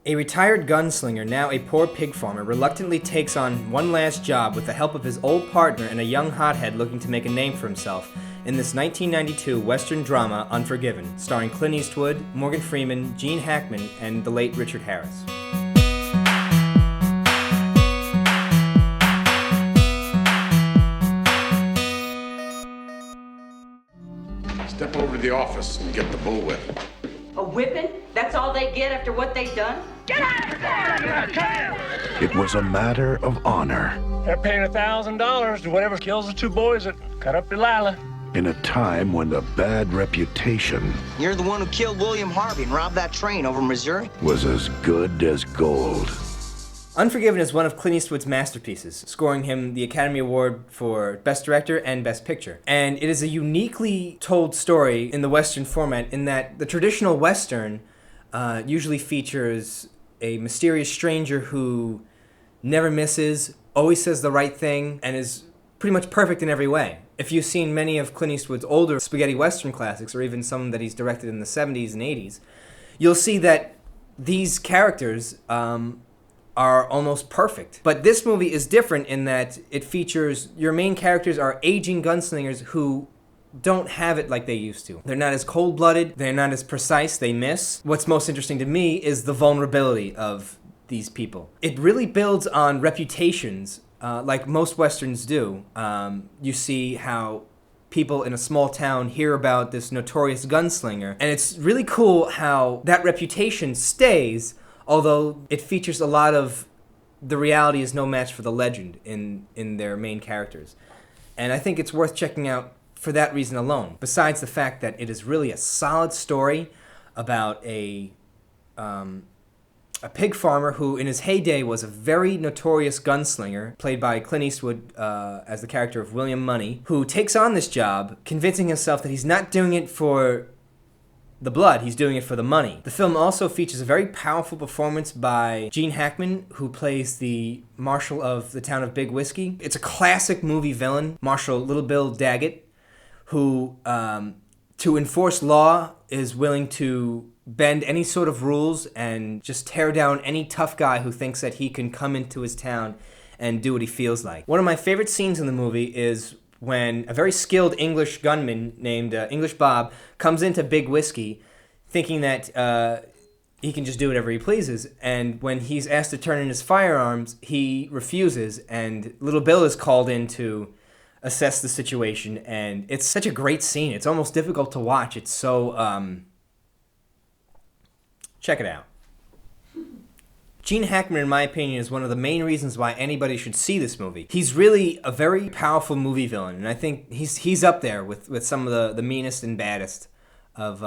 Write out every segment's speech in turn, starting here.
A retired gunslinger, now a poor pig farmer, reluctantly takes on one last job with the help of his old partner and a young hothead looking to make a name for himself in this 1992 Western drama, Unforgiven, starring Clint Eastwood, Morgan Freeman, Gene Hackman, and the late Richard Harris. Step over to the office and get the bullwhip. A whipping? That's all they get after what they've done? Get out of there! It was a matter of honor. They're paying $1,000 to whatever kills the two boys that cut up Delilah. In a time when the bad reputation You're the one who killed William Harvey and robbed that train over Missouri? was as good as gold. Unforgiven is one of Clint Eastwood's masterpieces, scoring him the Academy Award for Best Director and Best Picture. And it is a uniquely told story in the Western format in that the traditional Western usually features a mysterious stranger who never misses, always says the right thing, and is pretty much perfect in every way. If you've seen many of Clint Eastwood's older spaghetti Western classics, or even some that he's directed in the 70s and 80s, you'll see that these characters are almost perfect. But this movie is different in that it features, your main characters are aging gunslingers who don't have it like they used to. They're not as cold-blooded, they're not as precise, they miss. What's most interesting to me is the vulnerability of these people. It really builds on reputations, like most Westerns do. You see how people in a small town hear about this notorious gunslinger, and it's really cool how that reputation stays, although it features a lot of the reality is no match for the legend in their main characters. And I think it's worth checking out for that reason alone, besides the fact that it is really a solid story about a pig farmer who in his heyday was a very notorious gunslinger, played by Clint Eastwood as the character of William Money, who takes on this job, convincing himself that he's not doing it for the blood, he's doing it for the money. The film also features a very powerful performance by Gene Hackman, who plays the marshal of the town of Big Whiskey. It's a classic movie villain, Marshal Little Bill Daggett, who, to enforce law, is willing to bend any sort of rules and just tear down any tough guy who thinks that he can come into his town and do what he feels like. One of my favorite scenes in the movie is when a very skilled English gunman named English Bob comes into Big Whiskey thinking that he can just do whatever he pleases. And when he's asked to turn in his firearms, he refuses, and Little Bill is called in to assess the situation. And it's such a great scene. It's almost difficult to watch. It's so... check it out. Gene Hackman, in my opinion, is one of the main reasons why anybody should see this movie. He's really a very powerful movie villain, and I think he's up there with some of the meanest and baddest of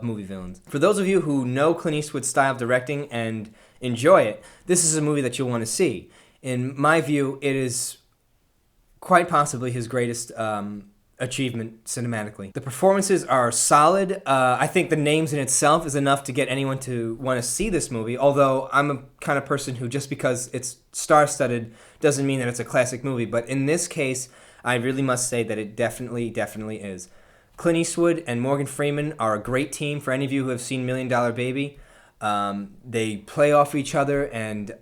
movie villains. For those of you who know Clint Eastwood's style of directing and enjoy it, this is a movie that you'll want to see. In my view, it is quite possibly his greatest achievement cinematically. The performances are solid. I think the names in itself is enough to get anyone to want to see this movie, although I'm a kind of person who, just because it's star-studded doesn't mean that it's a classic movie. But in this case, I really must say that it definitely is. Clint Eastwood and Morgan Freeman are a great team. For any of you who have seen $1 Million Baby, they play off each other, and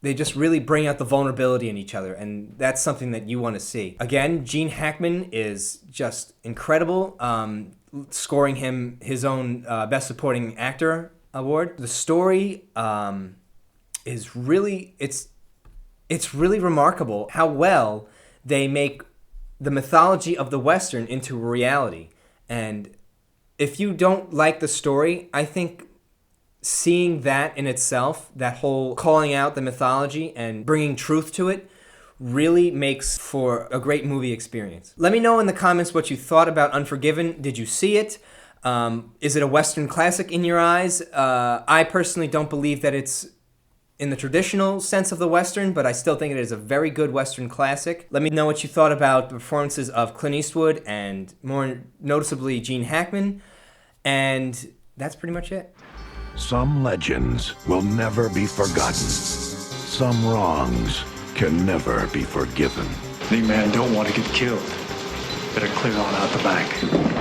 they just really bring out the vulnerability in each other, and that's something that you want to see. Again, Gene Hackman is just incredible, scoring him his own Best Supporting Actor award. The story is really, it's really remarkable how well they make the mythology of the Western into reality. And if you don't like the story, I think seeing that in itself, that whole calling out the mythology and bringing truth to it, really makes for a great movie experience. Let me know in the comments what you thought about Unforgiven. Did you see it? Is it a Western classic in your eyes? I personally don't believe that it's in the traditional sense of the Western, but I still think it is a very good Western classic. Let me know what you thought about the performances of Clint Eastwood and, more noticeably, Gene Hackman. And that's pretty much it. Some legends will never be forgotten. Some wrongs can never be forgiven. Any man don't want to get killed. Better clear on out the back.